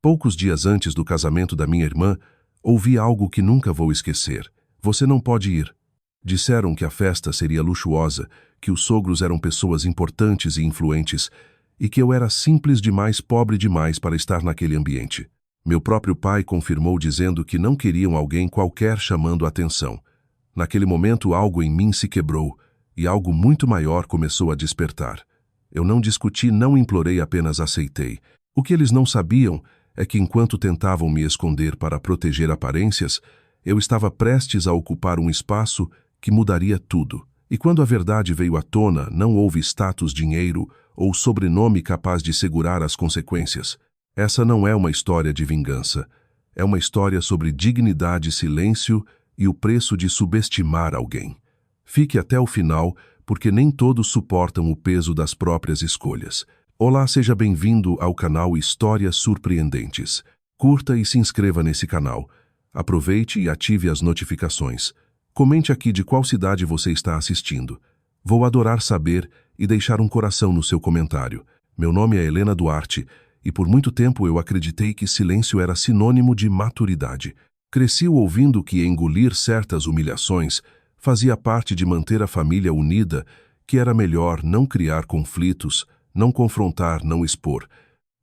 Poucos dias antes do casamento da minha irmã, ouvi algo que nunca vou esquecer. Você não pode ir. Disseram que a festa seria luxuosa, que os sogros eram pessoas importantes e influentes, e que eu era simples demais, pobre demais para estar naquele ambiente. Meu próprio pai confirmou dizendo que não queriam alguém qualquer chamando a atenção. Naquele momento algo em mim se quebrou, e algo muito maior começou a despertar. Eu não discuti, não implorei, apenas aceitei. O que eles não sabiam é que enquanto tentavam me esconder para proteger aparências, eu estava prestes a ocupar um espaço que mudaria tudo. E quando a verdade veio à tona, não houve status, dinheiro ou sobrenome capaz de segurar as consequências. Essa não é uma história de vingança. É uma história sobre dignidade, silêncio e o preço de subestimar alguém. Fique até o final, porque nem todos suportam o peso das próprias escolhas. Olá, seja bem-vindo ao canal Histórias Surpreendentes. Curta e se inscreva nesse canal. Aproveite e ative as notificações. Comente aqui de qual cidade você está assistindo. Vou adorar saber e deixar um coração no seu comentário. Meu nome é Helena Duarte e por muito tempo eu acreditei que silêncio era sinônimo de maturidade. Cresci ouvindo que engolir certas humilhações fazia parte de manter a família unida, que era melhor não criar conflitos, não confrontar, não expor.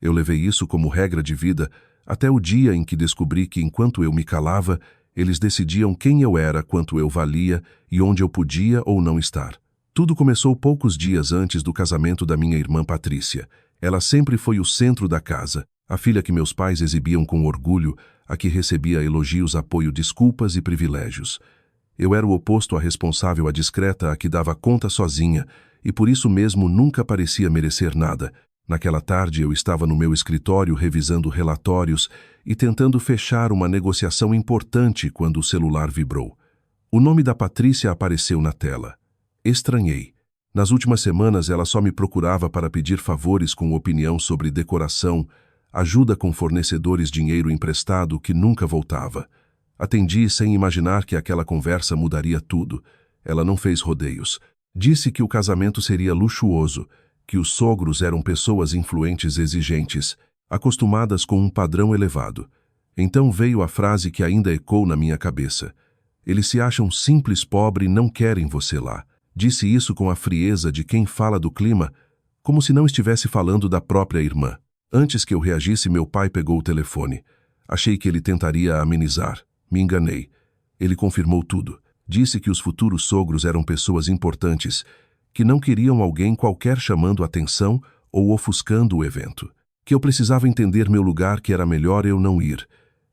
Eu levei isso como regra de vida até o dia em que descobri que enquanto eu me calava, eles decidiam quem eu era, quanto eu valia e onde eu podia ou não estar. Tudo começou poucos dias antes do casamento da minha irmã Patrícia. Ela sempre foi o centro da casa, a filha que meus pais exibiam com orgulho, a que recebia elogios, apoio, desculpas e privilégios. Eu era o oposto, a responsável, a discreta, a que dava conta sozinha, e por isso mesmo nunca parecia merecer nada. Naquela tarde eu estava no meu escritório revisando relatórios e tentando fechar uma negociação importante quando o celular vibrou. O nome da Patrícia apareceu na tela. Estranhei. Nas últimas semanas ela só me procurava para pedir favores com opinião sobre decoração, ajuda com fornecedores, dinheiro emprestado que nunca voltava. Atendi sem imaginar que aquela conversa mudaria tudo. Ela não fez rodeios. Disse que o casamento seria luxuoso, que os sogros eram pessoas influentes, exigentes, acostumadas com um padrão elevado. Então veio a frase que ainda ecoou na minha cabeça. Eles se acham simples, pobre e não querem você lá. Disse isso com a frieza de quem fala do clima, como se não estivesse falando da própria irmã. Antes que eu reagisse, meu pai pegou o telefone. Achei que ele tentaria amenizar. Me enganei. Ele confirmou tudo. Disse que os futuros sogros eram pessoas importantes, que não queriam alguém qualquer chamando atenção ou ofuscando o evento. Que eu precisava entender meu lugar, que era melhor eu não ir.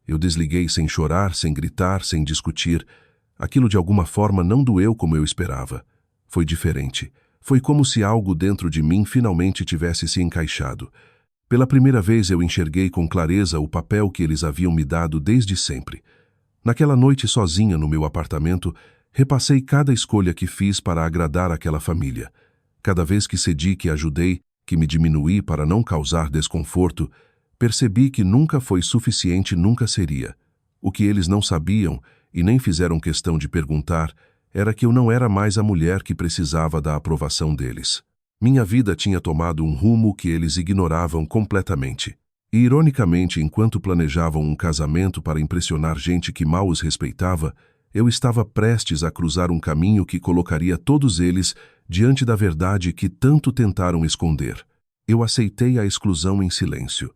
Eu desliguei sem chorar, sem gritar, sem discutir. Aquilo de alguma forma não doeu como eu esperava. Foi diferente. Foi como se algo dentro de mim finalmente tivesse se encaixado. Pela primeira vez eu enxerguei com clareza o papel que eles haviam me dado desde sempre. Naquela noite sozinha no meu apartamento, repassei cada escolha que fiz para agradar aquela família. Cada vez que cedi, que ajudei, que me diminuí para não causar desconforto, percebi que nunca foi suficiente, nunca seria. O que eles não sabiam, e nem fizeram questão de perguntar, era que eu não era mais a mulher que precisava da aprovação deles. Minha vida tinha tomado um rumo que eles ignoravam completamente. E, ironicamente, enquanto planejavam um casamento para impressionar gente que mal os respeitava, eu estava prestes a cruzar um caminho que colocaria todos eles diante da verdade que tanto tentaram esconder. Eu aceitei a exclusão em silêncio.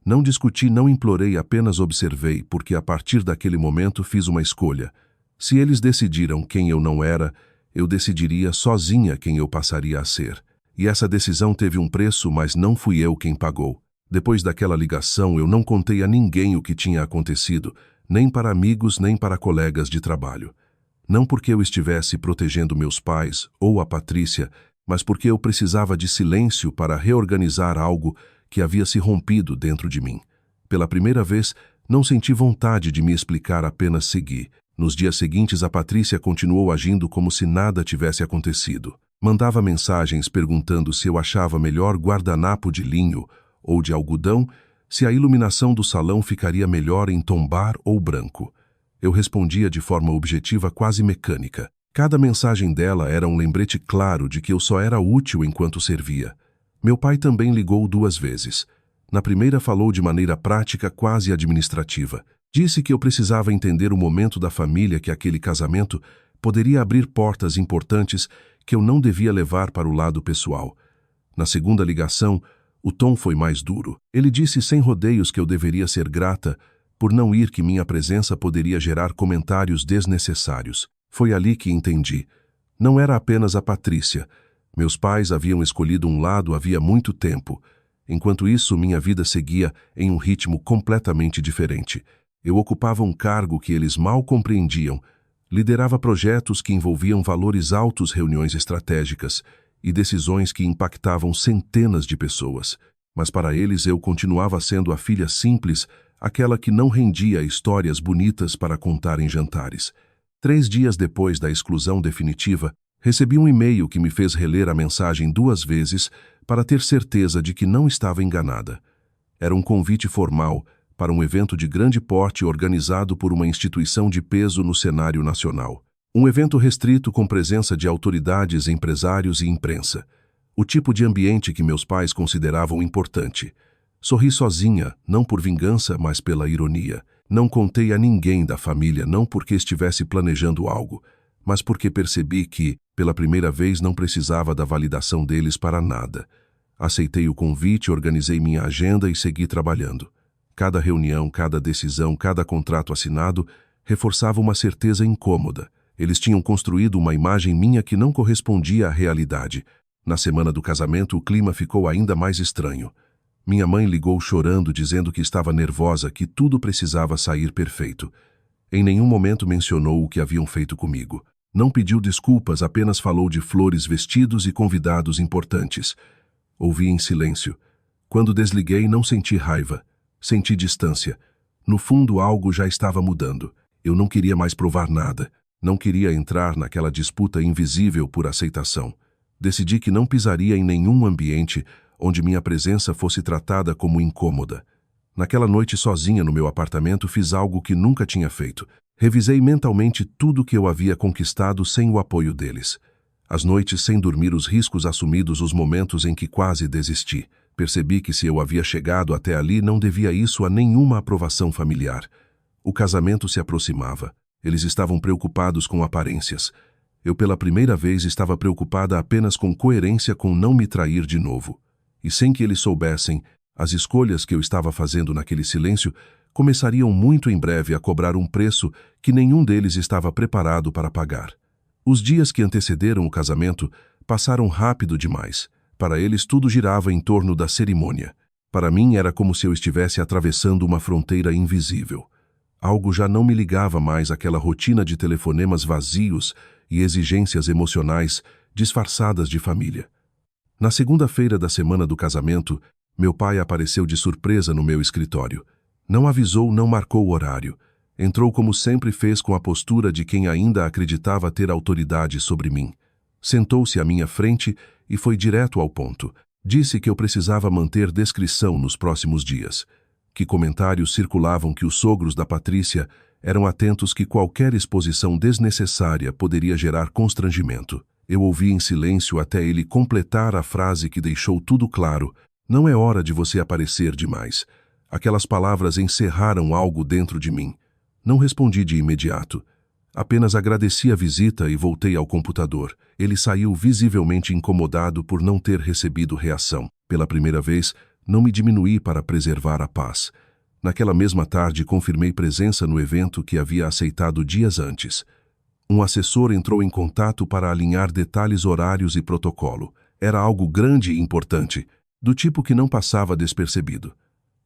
Não discuti, não implorei, apenas observei, porque a partir daquele momento fiz uma escolha. Se eles decidiram quem eu não era, eu decidiria sozinha quem eu passaria a ser. E essa decisão teve um preço, mas não fui eu quem pagou. Depois daquela ligação, eu não contei a ninguém o que tinha acontecido, nem para amigos, nem para colegas de trabalho. Não porque eu estivesse protegendo meus pais ou a Patrícia, mas porque eu precisava de silêncio para reorganizar algo que havia se rompido dentro de mim. Pela primeira vez, não senti vontade de me explicar, apenas segui. Nos dias seguintes, a Patrícia continuou agindo como se nada tivesse acontecido. Mandava mensagens perguntando se eu achava melhor guardanapo de linho ou de algodão, se a iluminação do salão ficaria melhor em tom bar ou branco. Eu respondia de forma objetiva, quase mecânica. Cada mensagem dela era um lembrete claro de que eu só era útil enquanto servia. Meu pai também ligou 2 vezes. Na primeira falou de maneira prática, quase administrativa. Disse que eu precisava entender o momento da família, que aquele casamento poderia abrir portas importantes que eu não devia levar para o lado pessoal. Na segunda ligação, o tom foi mais duro. Ele disse sem rodeios que eu deveria ser grata por não ir, que minha presença poderia gerar comentários desnecessários. Foi ali que entendi. Não era apenas a Patrícia. Meus pais haviam escolhido um lado havia muito tempo. Enquanto isso, minha vida seguia em um ritmo completamente diferente. Eu ocupava um cargo que eles mal compreendiam, liderava projetos que envolviam valores altos, reuniões estratégicas e decisões que impactavam centenas de pessoas. Mas para eles eu continuava sendo a filha simples, aquela que não rendia histórias bonitas para contar em jantares. 3 dias depois da exclusão definitiva, recebi um e-mail que me fez reler a mensagem 2 vezes para ter certeza de que não estava enganada. Era um convite formal para um evento de grande porte organizado por uma instituição de peso no cenário nacional. Um evento restrito com presença de autoridades, empresários e imprensa. O tipo de ambiente que meus pais consideravam importante. Sorri sozinha, não por vingança, mas pela ironia. Não contei a ninguém da família, não porque estivesse planejando algo, mas porque percebi que, pela primeira vez, não precisava da validação deles para nada. Aceitei o convite, organizei minha agenda e segui trabalhando. Cada reunião, cada decisão, cada contrato assinado reforçava uma certeza incômoda. Eles tinham construído uma imagem minha que não correspondia à realidade. Na semana do casamento, o clima ficou ainda mais estranho. Minha mãe ligou chorando, dizendo que estava nervosa, que tudo precisava sair perfeito. Em nenhum momento mencionou o que haviam feito comigo. Não pediu desculpas, apenas falou de flores, vestidos e convidados importantes. Ouvi em silêncio. Quando desliguei, não senti raiva. Senti distância. No fundo, algo já estava mudando. Eu não queria mais provar nada. Não queria entrar naquela disputa invisível por aceitação. Decidi que não pisaria em nenhum ambiente onde minha presença fosse tratada como incômoda. Naquela noite, sozinha no meu apartamento, fiz algo que nunca tinha feito. Revisei mentalmente tudo que eu havia conquistado sem o apoio deles. As noites sem dormir, os riscos assumidos, os momentos em que quase desisti. Percebi que se eu havia chegado até ali, não devia isso a nenhuma aprovação familiar. O casamento se aproximava. Eles estavam preocupados com aparências. Eu, pela primeira vez, estava preocupada apenas com coerência, com não me trair de novo. E sem que eles soubessem, as escolhas que eu estava fazendo naquele silêncio começariam muito em breve a cobrar um preço que nenhum deles estava preparado para pagar. Os dias que antecederam o casamento passaram rápido demais. Para eles, tudo girava em torno da cerimônia. Para mim, era como se eu estivesse atravessando uma fronteira invisível. Algo já não me ligava mais àquela rotina de telefonemas vazios e exigências emocionais disfarçadas de família. Na segunda-feira da semana do casamento, meu pai apareceu de surpresa no meu escritório. Não avisou, não marcou o horário. Entrou como sempre fez, com a postura de quem ainda acreditava ter autoridade sobre mim. Sentou-se à minha frente e foi direto ao ponto. Disse que eu precisava manter discrição nos próximos dias. Que comentários circulavam que os sogros da Patrícia eram atentos, que qualquer exposição desnecessária poderia gerar constrangimento. Eu ouvi em silêncio até ele completar a frase que deixou tudo claro. Não é hora de você aparecer demais. Aquelas palavras encerraram algo dentro de mim. Não respondi de imediato. Apenas agradeci a visita e voltei ao computador. Ele saiu visivelmente incomodado por não ter recebido reação. Pela primeira vez, não me diminuí para preservar a paz. Naquela mesma tarde, confirmei presença no evento que havia aceitado dias antes. Um assessor entrou em contato para alinhar detalhes, horários e protocolo. Era algo grande e importante, do tipo que não passava despercebido.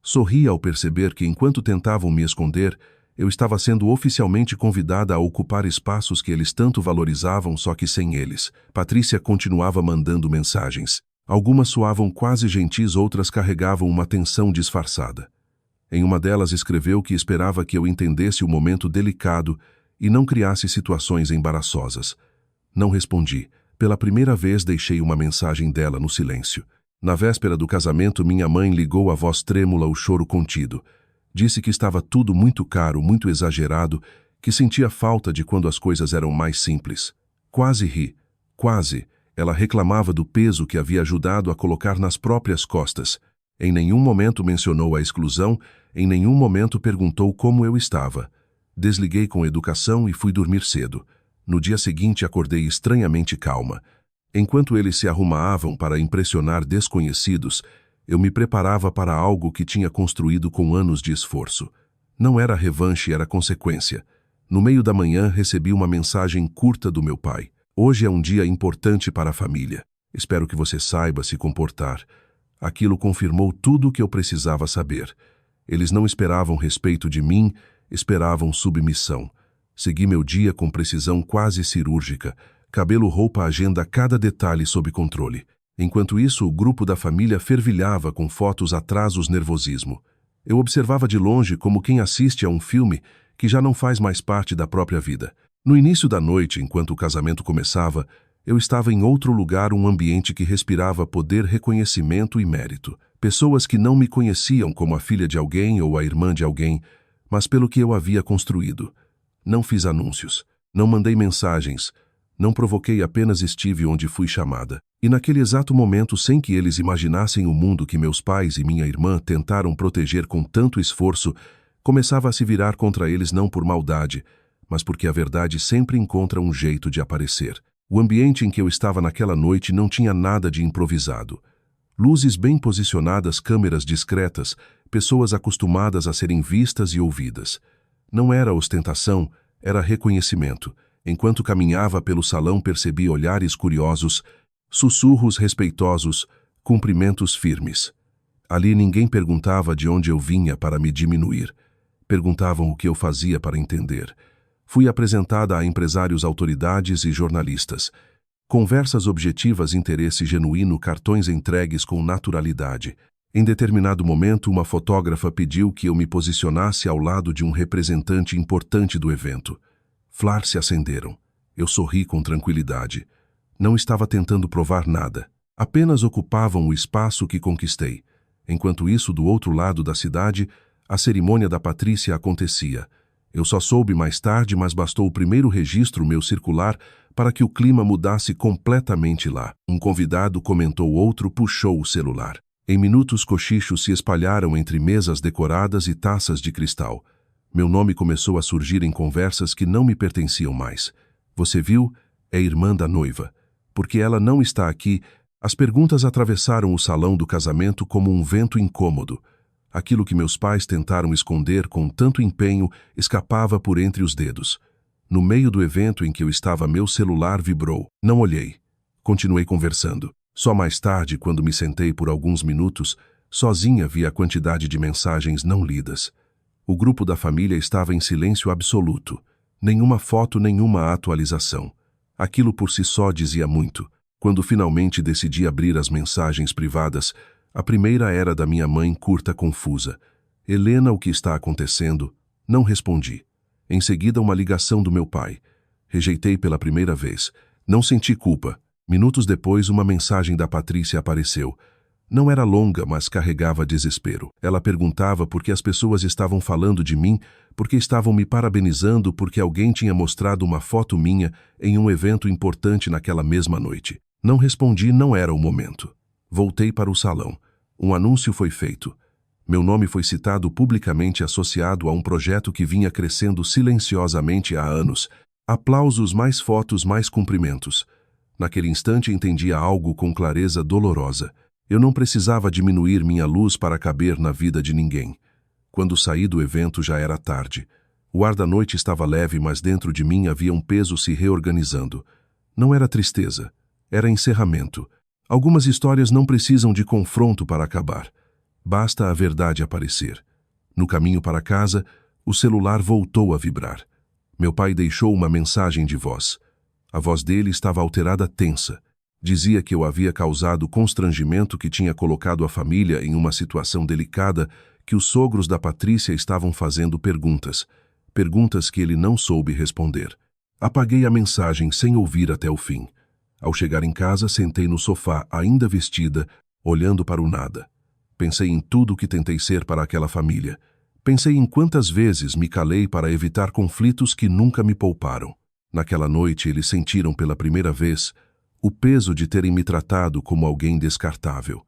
Sorri ao perceber que, enquanto tentavam me esconder, eu estava sendo oficialmente convidada a ocupar espaços que eles tanto valorizavam, só que sem eles. Patrícia continuava mandando mensagens. Algumas soavam quase gentis, outras carregavam uma tensão disfarçada. Em uma delas escreveu que esperava que eu entendesse o momento delicado e não criasse situações embaraçosas. Não respondi. Pela primeira vez deixei uma mensagem dela no silêncio. Na véspera do casamento, minha mãe ligou, a voz trêmula, o choro contido. Disse que estava tudo muito caro, muito exagerado, que sentia falta de quando as coisas eram mais simples. Quase ri. Quase. Ela reclamava do peso que havia ajudado a colocar nas próprias costas. Em nenhum momento mencionou a exclusão, em nenhum momento perguntou como eu estava. Desliguei com educação e fui dormir cedo. No dia seguinte acordei estranhamente calma. Enquanto eles se arrumavam para impressionar desconhecidos, eu me preparava para algo que tinha construído com anos de esforço. Não era revanche, era consequência. No meio da manhã recebi uma mensagem curta do meu pai. Hoje é um dia importante para a família. Espero que você saiba se comportar. Aquilo confirmou tudo o que eu precisava saber. Eles não esperavam respeito de mim, esperavam submissão. Segui meu dia com precisão quase cirúrgica. Cabelo, roupa, agenda, cada detalhe sob controle. Enquanto isso, o grupo da família fervilhava com fotos atrasos, nervosismo. Eu observava de longe como quem assiste a um filme que já não faz mais parte da própria vida. No início da noite, enquanto o casamento começava, eu estava em outro lugar, um ambiente que respirava poder, reconhecimento e mérito. Pessoas que não me conheciam como a filha de alguém ou a irmã de alguém, mas pelo que eu havia construído. Não fiz anúncios, não mandei mensagens, não provoquei, apenas estive onde fui chamada. E naquele exato momento, sem que eles imaginassem o mundo que meus pais e minha irmã tentaram proteger com tanto esforço, começava a se virar contra eles não por maldade, mas porque a verdade sempre encontra um jeito de aparecer. O ambiente em que eu estava naquela noite não tinha nada de improvisado. Luzes bem posicionadas, câmeras discretas, pessoas acostumadas a serem vistas e ouvidas. Não era ostentação, era reconhecimento. Enquanto caminhava pelo salão, percebi olhares curiosos, sussurros respeitosos, cumprimentos firmes. Ali ninguém perguntava de onde eu vinha para me diminuir. Perguntavam o que eu fazia para entender. Fui apresentada a empresários, autoridades e jornalistas. Conversas objetivas, interesse genuíno, cartões entregues com naturalidade. Em determinado momento, uma fotógrafa pediu que eu me posicionasse ao lado de um representante importante do evento. Flars se acenderam. Eu sorri com tranquilidade. Não estava tentando provar nada. Apenas ocupavam o espaço que conquistei. Enquanto isso, do outro lado da cidade, a cerimônia da Patrícia acontecia. Eu só soube mais tarde, mas bastou o primeiro registro meu circular para que o clima mudasse completamente lá. Um convidado comentou, outro puxou o celular. Em minutos, cochichos se espalharam entre mesas decoradas e taças de cristal. Meu nome começou a surgir em conversas que não me pertenciam mais. Você viu? É irmã da noiva. Porque ela não está aqui? As perguntas atravessaram o salão do casamento como um vento incômodo. Aquilo que meus pais tentaram esconder com tanto empenho escapava por entre os dedos. No meio do evento em que eu estava, meu celular vibrou. Não olhei. Continuei conversando. Só mais tarde, quando me sentei por alguns minutos, sozinha vi a quantidade de mensagens não lidas. O grupo da família estava em silêncio absoluto. Nenhuma foto, nenhuma atualização. Aquilo por si só dizia muito. Quando finalmente decidi abrir as mensagens privadas, a primeira era da minha mãe, curta, confusa. Helena, o que está acontecendo? Não respondi. Em seguida, uma ligação do meu pai. Rejeitei pela primeira vez. Não senti culpa. Minutos depois, uma mensagem da Patrícia apareceu. Não era longa, mas carregava desespero. Ela perguntava por que as pessoas estavam falando de mim, porque estavam me parabenizando, porque alguém tinha mostrado uma foto minha em um evento importante naquela mesma noite. Não respondi, não era o momento. Voltei para o salão. Um anúncio foi feito. Meu nome foi citado publicamente, associado a um projeto que vinha crescendo silenciosamente há anos. Aplausos, mais fotos, mais cumprimentos. Naquele instante entendia algo com clareza dolorosa. Eu não precisava diminuir minha luz para caber na vida de ninguém. Quando saí do evento já era tarde. O ar da noite estava leve, mas dentro de mim havia um peso se reorganizando. Não era tristeza, era encerramento. Algumas histórias não precisam de confronto para acabar. Basta a verdade aparecer. No caminho para casa, o celular voltou a vibrar. Meu pai deixou uma mensagem de voz. A voz dele estava alterada, tensa. Dizia que eu havia causado constrangimento, que tinha colocado a família em uma situação delicada, que os sogros da Patrícia estavam fazendo perguntas. Perguntas que ele não soube responder. Apaguei a mensagem sem ouvir até o fim. Ao chegar em casa, sentei no sofá, ainda vestida, olhando para o nada. Pensei em tudo o que tentei ser para aquela família. Pensei em quantas vezes me calei para evitar conflitos que nunca me pouparam. Naquela noite, eles sentiram pela primeira vez o peso de terem me tratado como alguém descartável.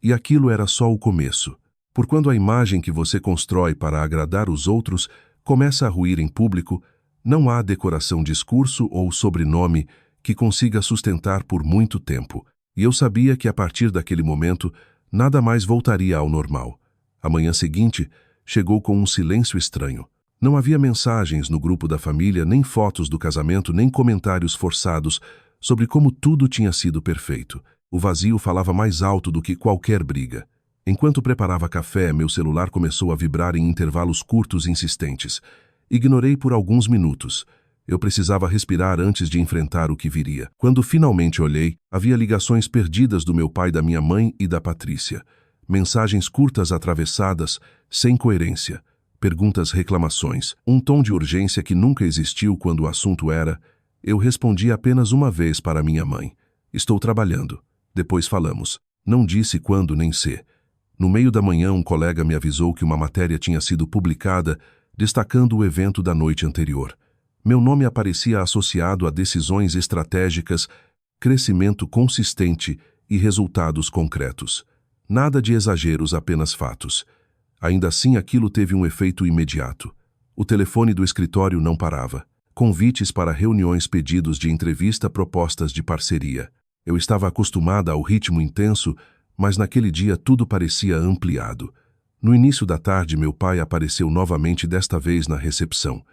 E aquilo era só o começo. Por quando a imagem que você constrói para agradar os outros começa a ruir em público, não há decoração, discurso ou sobrenome que consiga sustentar por muito tempo. E eu sabia que a partir daquele momento, nada mais voltaria ao normal. A manhã seguinte chegou com um silêncio estranho. Não havia mensagens no grupo da família, nem fotos do casamento, nem comentários forçados sobre como tudo tinha sido perfeito. O vazio falava mais alto do que qualquer briga. Enquanto preparava café, meu celular começou a vibrar em intervalos curtos e insistentes. Ignorei por alguns minutos. Eu precisava respirar antes de enfrentar o que viria. Quando finalmente olhei, havia ligações perdidas do meu pai, da minha mãe e da Patrícia. Mensagens curtas atravessadas, sem coerência. Perguntas, reclamações. Um tom de urgência que nunca existiu quando o assunto era... Eu respondi apenas uma vez para minha mãe. Estou trabalhando. Depois falamos. Não disse quando nem se. No meio da manhã, um colega me avisou que uma matéria tinha sido publicada destacando o evento da noite anterior. Meu nome aparecia associado a decisões estratégicas, crescimento consistente e resultados concretos. Nada de exageros, apenas fatos. Ainda assim, aquilo teve um efeito imediato. O telefone do escritório não parava. Convites para reuniões, pedidos de entrevista, propostas de parceria. Eu estava acostumada ao ritmo intenso, mas naquele dia tudo parecia ampliado. No início da tarde, meu pai apareceu novamente, desta vez na recepção.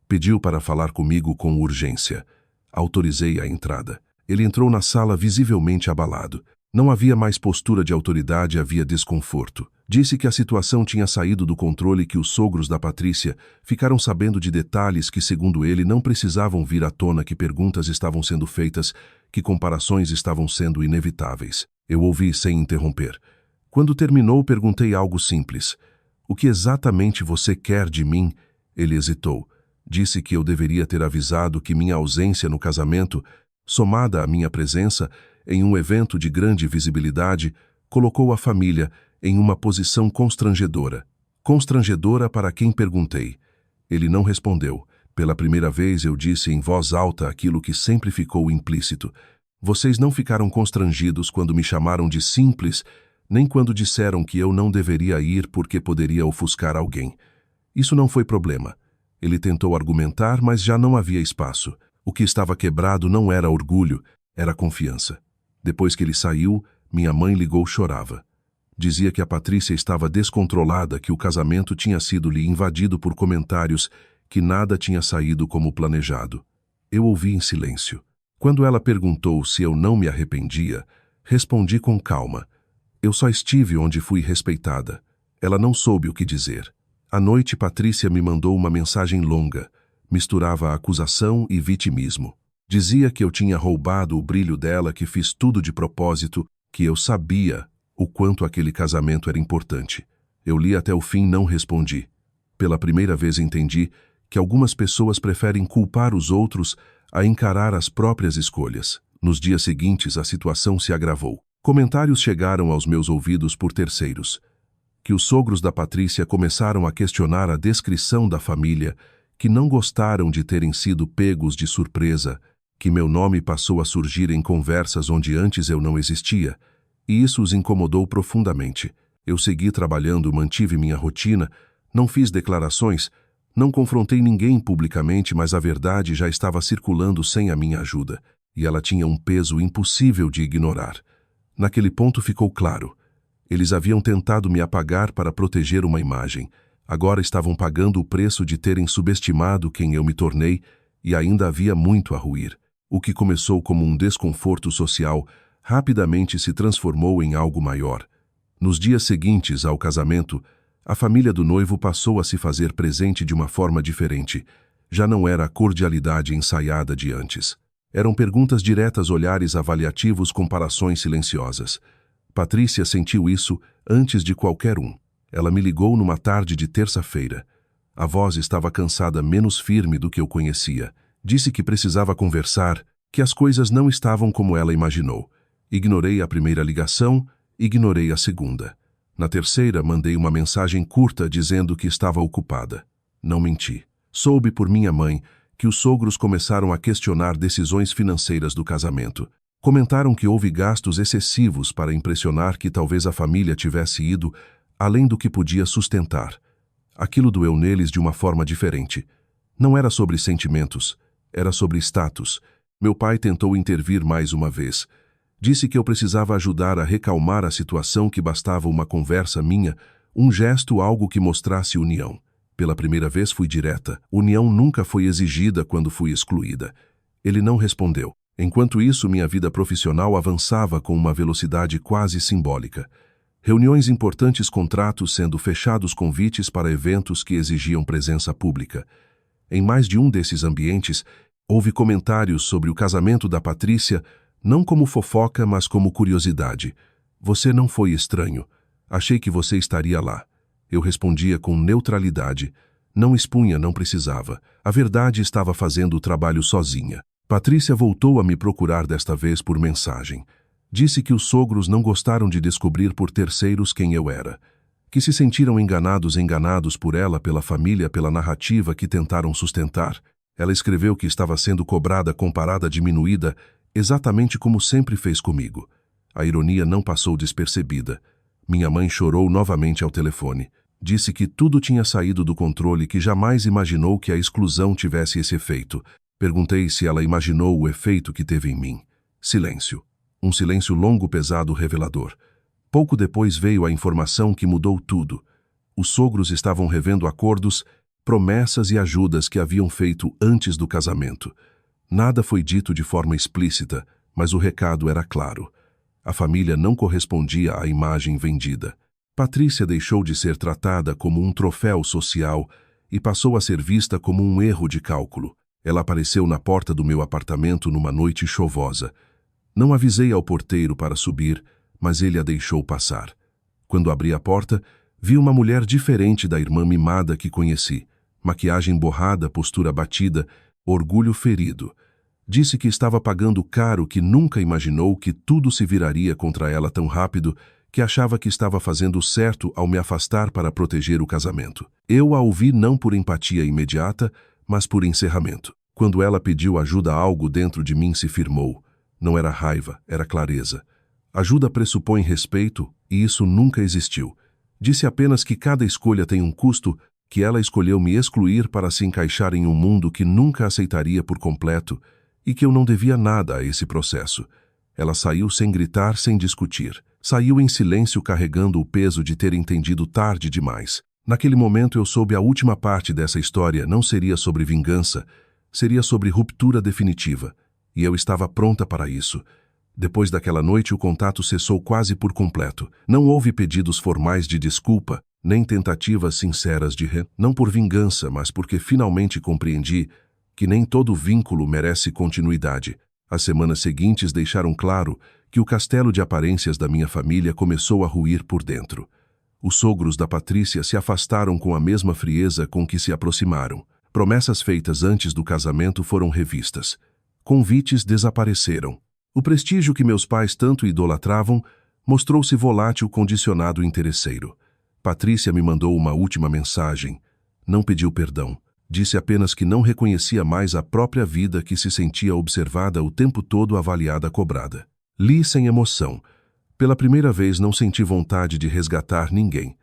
Pediu para falar comigo com urgência. Autorizei a entrada. Ele entrou na sala visivelmente abalado. Não havia mais postura de autoridade, havia desconforto. Disse que a situação tinha saído do controle e que os sogros da Patrícia ficaram sabendo de detalhes que, segundo ele, não precisavam vir à tona, que perguntas estavam sendo feitas, que comparações estavam sendo inevitáveis. Eu ouvi sem interromper. Quando terminou, perguntei algo simples. O que exatamente você quer de mim? Ele hesitou. Disse que eu deveria ter avisado que minha ausência no casamento, somada à minha presença em um evento de grande visibilidade, colocou a família em uma posição constrangedora. Constrangedora para quem perguntei. Ele não respondeu. Pela primeira vez eu disse em voz alta aquilo que sempre ficou implícito. Vocês não ficaram constrangidos quando me chamaram de simples, nem quando disseram que eu não deveria ir porque poderia ofuscar alguém. Isso não foi problema. Ele tentou argumentar, mas já não havia espaço. O que estava quebrado não era orgulho, era confiança. Depois que ele saiu, minha mãe ligou, chorava. Dizia que a Patrícia estava descontrolada, que o casamento tinha sido-lhe invadido por comentários, que nada tinha saído como planejado. Eu ouvi em silêncio. Quando ela perguntou se eu não me arrependia, respondi com calma. Eu só estive onde fui respeitada. Ela não soube o que dizer. À noite, Patrícia me mandou uma mensagem longa. Misturava acusação e vitimismo. Dizia que eu tinha roubado o brilho dela, que fiz tudo de propósito, que eu sabia o quanto aquele casamento era importante. Eu li até o fim, não respondi. Pela primeira vez entendi que algumas pessoas preferem culpar os outros a encarar as próprias escolhas. Nos dias seguintes, a situação se agravou. Comentários chegaram aos meus ouvidos por terceiros. Que os sogros da Patrícia começaram a questionar a descrição da família, que não gostaram de terem sido pegos de surpresa, que meu nome passou a surgir em conversas onde antes eu não existia, e isso os incomodou profundamente. Eu segui trabalhando, mantive minha rotina, não fiz declarações, não confrontei ninguém publicamente, mas a verdade já estava circulando sem a minha ajuda, e ela tinha um peso impossível de ignorar. Naquele ponto ficou claro. Eles haviam tentado me apagar para proteger uma imagem. Agora estavam pagando o preço de terem subestimado quem eu me tornei, e ainda havia muito a ruir. O que começou como um desconforto social rapidamente se transformou em algo maior. Nos dias seguintes ao casamento, a família do noivo passou a se fazer presente de uma forma diferente. Já não era a cordialidade ensaiada de antes. Eram perguntas diretas, olhares avaliativos, comparações silenciosas. Patrícia sentiu isso antes de qualquer um. Ela me ligou numa tarde de terça-feira. A voz estava cansada, menos firme do que eu conhecia. Disse que precisava conversar, que as coisas não estavam como ela imaginou. Ignorei a primeira ligação, ignorei a segunda. Na terceira, mandei uma mensagem curta dizendo que estava ocupada. Não menti. Soube por minha mãe que os sogros começaram a questionar decisões financeiras do casamento. Comentaram que houve gastos excessivos para impressionar que talvez a família tivesse ido além do que podia sustentar. Aquilo doeu neles de uma forma diferente. Não era sobre sentimentos, era sobre status. Meu pai tentou intervir mais uma vez. Disse que eu precisava ajudar a recalmar a situação, que bastava uma conversa minha, um gesto, algo que mostrasse união. Pela primeira vez fui direta. União nunca foi exigida quando fui excluída. Ele não respondeu. Enquanto isso, minha vida profissional avançava com uma velocidade quase simbólica. Reuniões importantes, contratos sendo fechados, convites para eventos que exigiam presença pública. Em mais de um desses ambientes, houve comentários sobre o casamento da Patrícia, não como fofoca, mas como curiosidade. Você não foi estranho. Achei que você estaria lá. Eu respondia com neutralidade. Não expunha, não precisava. A verdade estava fazendo o trabalho sozinha. Patrícia voltou a me procurar, desta vez por mensagem. Disse que os sogros não gostaram de descobrir por terceiros quem eu era. Que se sentiram enganados por ela, pela família, pela narrativa que tentaram sustentar. Ela escreveu que estava sendo cobrada, comparada, diminuída, exatamente como sempre fez comigo. A ironia não passou despercebida. Minha mãe chorou novamente ao telefone. Disse que tudo tinha saído do controle, que jamais imaginou que a exclusão tivesse esse efeito. Perguntei se ela imaginou o efeito que teve em mim. Silêncio. Um silêncio longo, pesado, revelador. Pouco depois veio a informação que mudou tudo. Os sogros estavam revendo acordos, promessas e ajudas que haviam feito antes do casamento. Nada foi dito de forma explícita, mas o recado era claro. A família não correspondia à imagem vendida. Patrícia deixou de ser tratada como um troféu social e passou a ser vista como um erro de cálculo. Ela apareceu na porta do meu apartamento numa noite chuvosa. Não avisei ao porteiro para subir, mas ele a deixou passar. Quando abri a porta, vi uma mulher diferente da irmã mimada que conheci. Maquiagem borrada, postura batida, orgulho ferido. Disse que estava pagando caro, que nunca imaginou que tudo se viraria contra ela tão rápido, que achava que estava fazendo certo ao me afastar para proteger o casamento. Eu a ouvi não por empatia imediata, mas por encerramento. Quando ela pediu ajuda, algo dentro de mim se firmou. Não era raiva, era clareza. Ajuda pressupõe respeito, e isso nunca existiu. Disse apenas que cada escolha tem um custo, que ela escolheu me excluir para se encaixar em um mundo que nunca aceitaria por completo, e que eu não devia nada a esse processo. Ela saiu sem gritar, sem discutir. Saiu em silêncio, carregando o peso de ter entendido tarde demais. Naquele momento eu soube a última parte dessa história. Não seria sobre vingança, seria sobre ruptura definitiva. E eu estava pronta para isso. Depois daquela noite o contato cessou quase por completo. Não houve pedidos formais de desculpa, nem tentativas sinceras de não por vingança, mas porque finalmente compreendi que nem todo vínculo merece continuidade. As semanas seguintes deixaram claro que o castelo de aparências da minha família começou a ruir por dentro. Os sogros da Patrícia se afastaram com a mesma frieza com que se aproximaram. Promessas feitas antes do casamento foram revistas. Convites desapareceram. O prestígio que meus pais tanto idolatravam mostrou-se volátil, condicionado, interesseiro. Patrícia me mandou uma última mensagem. Não pediu perdão. Disse apenas que não reconhecia mais a própria vida, que se sentia observada o tempo todo, avaliada, cobrada. Li sem emoção. Pela primeira vez não senti vontade de resgatar ninguém.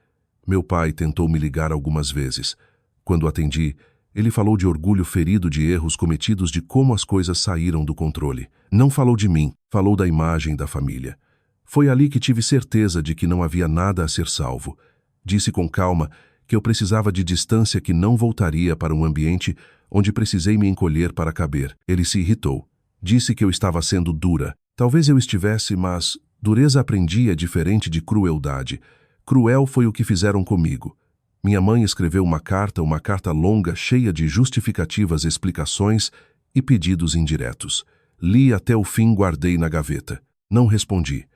Meu pai tentou me ligar algumas vezes. Quando atendi, ele falou de orgulho ferido, de erros cometidos, de como as coisas saíram do controle. Não falou de mim, falou da imagem da família. Foi ali que tive certeza de que não havia nada a ser salvo. Disse com calma que eu precisava de distância, que não voltaria para um ambiente onde precisei me encolher para caber. Ele se irritou. Disse que eu estava sendo dura. Talvez eu estivesse, mas dureza, aprendi, é diferente de crueldade. Cruel foi o que fizeram comigo. Minha mãe escreveu uma carta longa, cheia de justificativas, explicações e pedidos indiretos. Li até o fim, guardei na gaveta. Não respondi.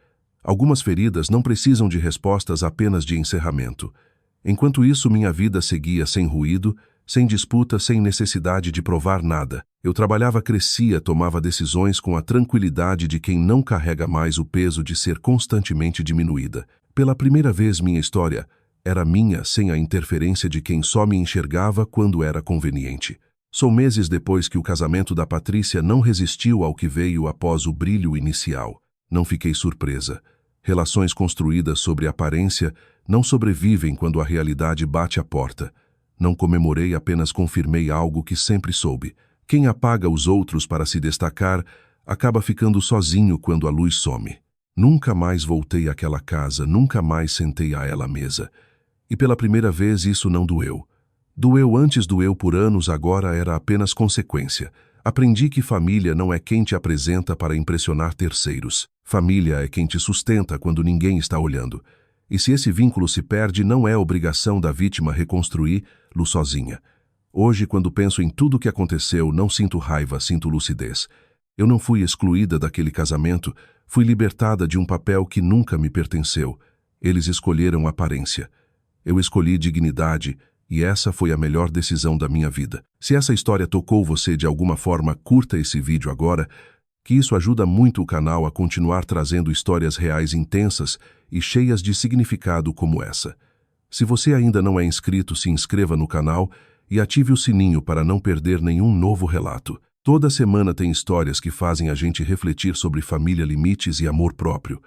Algumas feridas não precisam de respostas, apenas de encerramento. Enquanto isso, minha vida seguia sem ruído, sem disputa, sem necessidade de provar nada. Eu trabalhava, crescia, tomava decisões com a tranquilidade de quem não carrega mais o peso de ser constantemente diminuída. Pela primeira vez, minha história era minha, sem a interferência de quem só me enxergava quando era conveniente. Sou meses depois que o casamento da Patrícia não resistiu ao que veio após o brilho inicial. Não fiquei surpresa. Relações construídas sobre aparência não sobrevivem quando a realidade bate à porta. Não comemorei, apenas confirmei algo que sempre soube. Quem apaga os outros para se destacar, acaba ficando sozinho quando a luz some. Nunca mais voltei àquela casa, nunca mais sentei a ela à mesa. E pela primeira vez isso não doeu. Doeu antes, doeu por anos, agora era apenas consequência. Aprendi que família não é quem te apresenta para impressionar terceiros. Família é quem te sustenta quando ninguém está olhando. E se esse vínculo se perde, não é obrigação da vítima reconstruí-lo sozinha. Hoje, quando penso em tudo o que aconteceu, não sinto raiva, sinto lucidez. Eu não fui excluída daquele casamento, fui libertada de um papel que nunca me pertenceu. Eles escolheram aparência. Eu escolhi dignidade, e essa foi a melhor decisão da minha vida. Se essa história tocou você de alguma forma, curta esse vídeo agora, que isso ajuda muito o canal a continuar trazendo histórias reais intensas e cheias de significado como essa. Se você ainda não é inscrito, se inscreva no canal e ative o sininho para não perder nenhum novo relato. Toda semana tem histórias que fazem a gente refletir sobre família, limites e amor próprio.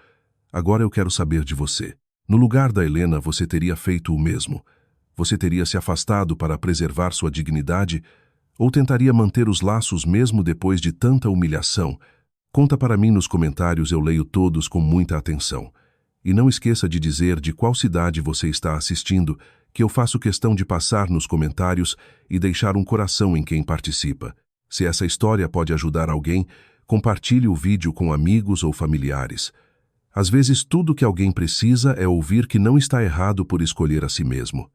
Agora eu quero saber de você. No lugar da Helena, você teria feito o mesmo? Você teria se afastado para preservar sua dignidade? Ou tentaria manter os laços mesmo depois de tanta humilhação? Conta para mim nos comentários, eu leio todos com muita atenção. E não esqueça de dizer de qual cidade você está assistindo, que eu faço questão de passar nos comentários e deixar um coração em quem participa. Se essa história pode ajudar alguém, compartilhe o vídeo com amigos ou familiares. Às vezes tudo que alguém precisa é ouvir que não está errado por escolher a si mesmo.